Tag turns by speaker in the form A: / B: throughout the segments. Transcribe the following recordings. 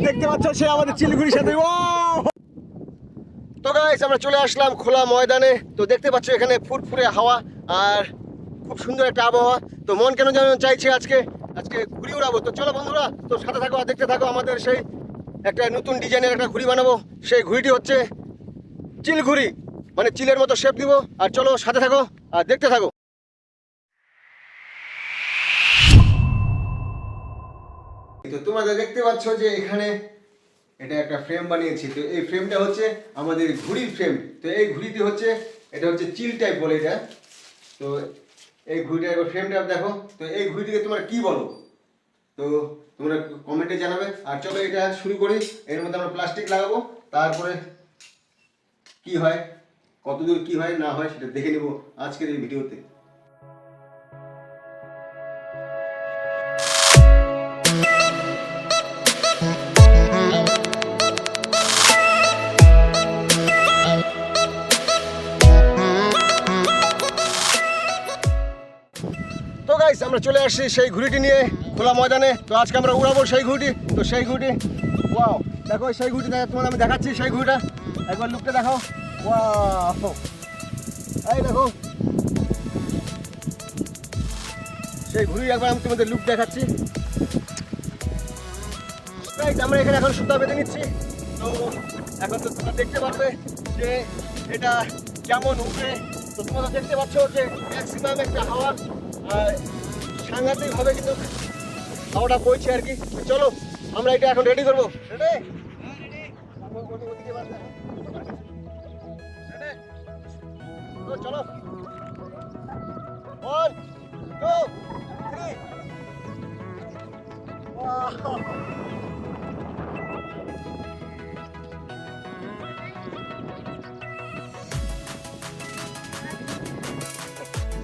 A: দেখতে পাচ্ছ সে আমাদের চিলঘুড়ির সাথে। তো গাইস আমরা চলে আসলাম খোলা ময়দানে। তো দেখতে পাচ্ছ এখানে ফুরফুরে হাওয়া আর খুব সুন্দর একটা আবহাওয়া। তো মন কেন যেন চাইছে আজকে ঘুড়ি উড়াবো। তো চলো বন্ধুরা, তো সাথে থাকো আর দেখতে থাকো আমাদের সেই একটা নতুন ডিজাইনের একটা ঘুড়ি বানাবো। সেই ঘুড়িটি হচ্ছে চিল ঘুড়ি, মানে চিলের মতো শেপ দিব। আর চলো সাথে থাকো আর দেখতে থাকো। তো তোমরা দেখতে পাচ্ছ যে এখানে এটা একটা ফ্রেম বানিয়েছি। তো এই ফ্রেমটা হচ্ছে আমাদের ঘুড়ির ফ্রেম। তো এই ঘুড়িটি হচ্ছে এটা হচ্ছে চিল টাইপ বলে এটা। তো এই ঘুড়িটার ফ্রেমটা দেখো। তো এই ঘুড়িটিকে তোমরা কি বলো তো তোমরা কমেন্টে জানাবে। আর চলো এটা শুরু করি। এর মধ্যে আমরা প্লাস্টিক লাগাবো, তারপরে কি হয় কতদূর কি হয় না হয় সেটা দেখে নেব আজকের এই ভিডিওতে। তো গাইস আমরা চলে আসছি সেই ঘুড়িটি নিয়ে খোলা ময়দানে। তো আজকে আমরা উড়াবো সেই ঘুড়িটি। তো সেই ঘুড়িটি ওয়াও দেখো, সেই ঘুড়িটি তোমাদের আমি দেখাচ্ছি। সেই ঘুড়িটা একবার লুকটা দেখাও। ওয়াও এই দেখো সেই ঘুড়ি, একবার আমি তোমাদের লুক দেখাচ্ছি। আমরা এখানে এখন সুতা বেঁধে নিচ্ছি। তো এখন তো তোমরা দেখতে পারবে যে এটা কেমন উঠে। তো তোমরা দেখতে পাচ্ছ যে ম্যাক্সিমাম একটা হাওয়া সাংঘাতিক হবে, কিন্তু হাওয়াটা বইছে আর কি। চলো আমরা এটা এখন রেডি করবো। চলো 1 2 3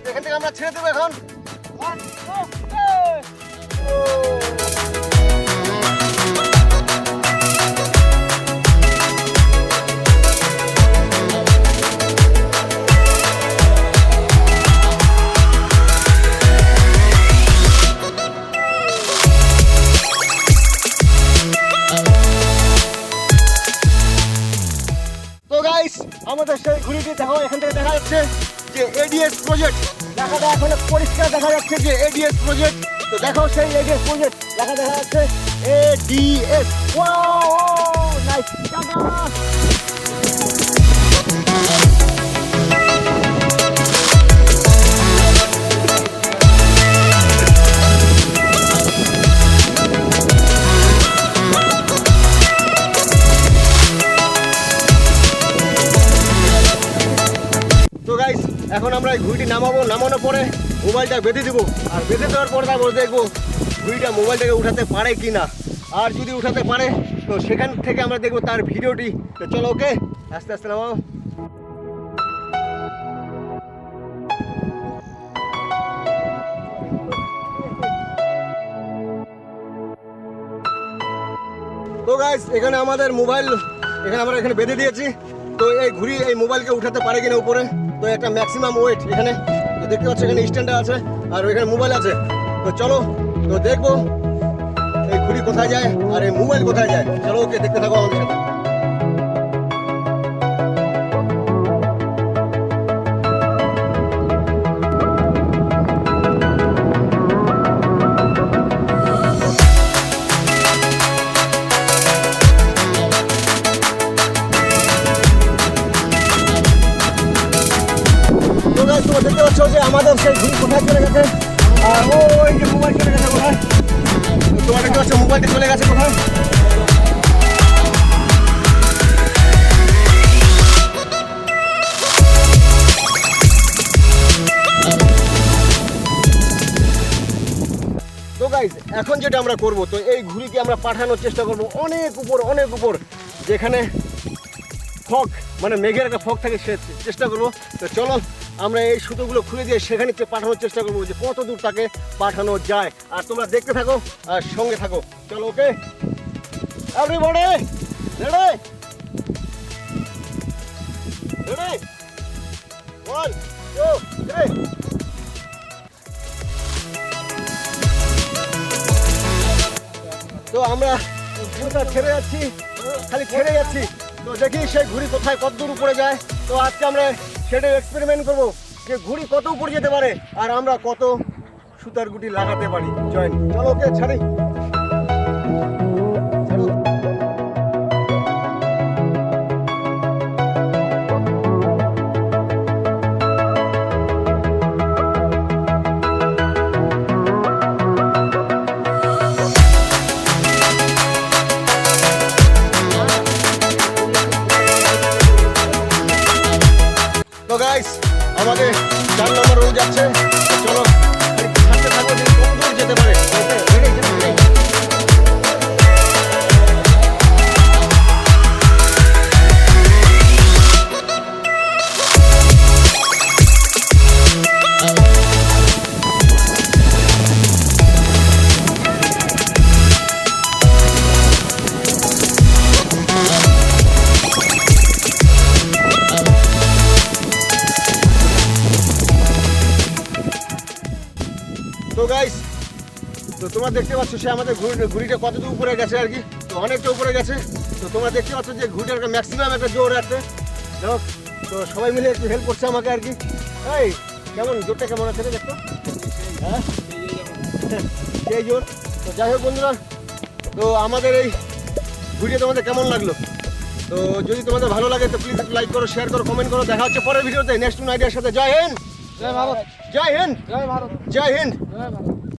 A: এখান থেকে আমরা ছেড়ে দেবো এখন। তো গাইস আমাদের সেই ঘুড়িটি দেখো, এখান থেকে দেখা যাচ্ছে যে এডিএস প্রজেক্ট লেখাটা এখন পরিষ্কার দেখা যাচ্ছে যে এডিএস প্রজেক্ট। তো দেখো সেই এডিএস প্রজেক্ট লেখা দেখা যাচ্ছে এডিএস। Wow nice. এখন আমরা এই ঘুড়িটি নামাবো, নামানোর পরে মোবাইলটা বেঁধে দেবো। আর বেঁধে দেওয়ার পরে তারপর দেখবো ঘুড়িটা মোবাইলটাকে উঠাতে পারে কি না। আর যদি উঠাতে পারে তো সেখান থেকে আমরা দেখবো তার ভিডিওটি। তো চলো ওকে আস্তে আস্তে নামাও। তো গাইস এখানে আমাদের মোবাইল আমরা এখানে বেঁধে দিয়েছি। তো এই ঘুড়ি এই মোবাইলকে উঠাতে পারে কিনা উপরে। তো একটা ম্যাক্সিমাম ওয়েট এখানে তো দেখতে পাচ্ছ, এখানে স্ট্যান্ডার আছে আর এখানে মোবাইল আছে। তো চলো তো দেখবো এই ঘুড়ি কোথায় যায় আর এই মোবাইল কোথায় যায়। চলো ওকে দেখতে থাকো আমাদের সাথে। দেখতে পাচ্ছ যে আমাদের সেই ঘুড়ি কোথায় চলে গেছে। আর ওই যে মোবাইল চলে গেছে কোথায়। তোমরা দেখতে পাচ্ছ মোবাইলটা চলে গেছে কোথায়। তো গাইস এখন যেটা আমরা করব, তো এই ঘুড়িকে আমরা পাঠানোর চেষ্টা করব অনেক উপর যেখানে ফগ মানে মেঘের একটা ফগ থাকে, সে চেষ্টা করবো। তো চলো আমরা এই সুতোগুলো খুলে দিয়ে সেখানে পাঠানোর চেষ্টা করবো যে কত দূর তাকে পাঠানো যায়। আর তোমরা দেখতে থাকো আর সঙ্গে থাকো। চলো ওকে এভরিবডি রেডি রেডি 1 2 3। তো আমরা ঘুড়িটা ছেড়ে যাচ্ছি, খালি ছেড়ে যাচ্ছি। তো দেখি সেই ঘুড়ি কোথায় কত দূর উপরে যায়। তো আজকে আমরা সেটা এক্সপেরিমেন্ট করবো যে ঘুড়ি কত উপরে যেতে পারে আর আমরা কত সুতার গুটি লাগাতে পারি। জয়েন, চলো ওকে ছাড়ি। ছাড়ো। তো গাইস আমাদের 4 নম্বর রোল যাচ্ছে। চলো খালি ছাড়তে থাকবো যে কত দূর যেতে পারে। তো গাইস, তো তোমরা দেখতে পাচ্ছ সে আমাদের ঘুড়িটা কতটুকু উপরে গেছে আর কি। তো অনেকটা উপরে গেছে। তো তোমরা দেখতে পাচ্ছ যে ঘুড়িটার একটা ম্যাক্সিমাম একটা জোর আছে। দেখো, তো সবাই মিলে একটু হেল্প করছে আমাকে আর কি। এই কেমন জোরটা কেমন আছে রে দেখতো? হ্যাঁ সেই জোর। তো যাই হোক বন্ধুরা, তো আমাদের এই ভিডিও তোমাদের কেমন লাগলো? তো যদি তোমাদের ভালো লাগে তো প্লিজ একটু লাইক করো, শেয়ার করো, কমেন্ট করো। দেখা হচ্ছে পরের ভিডিওতে নেক্সট আইডিয়ার সাথে। জয় হিন্দ,
B: জয় ভারত,
A: জয় হিন্দ,
B: জয় ভারত,
A: জয় হিন্দ।
B: জয় ভারত।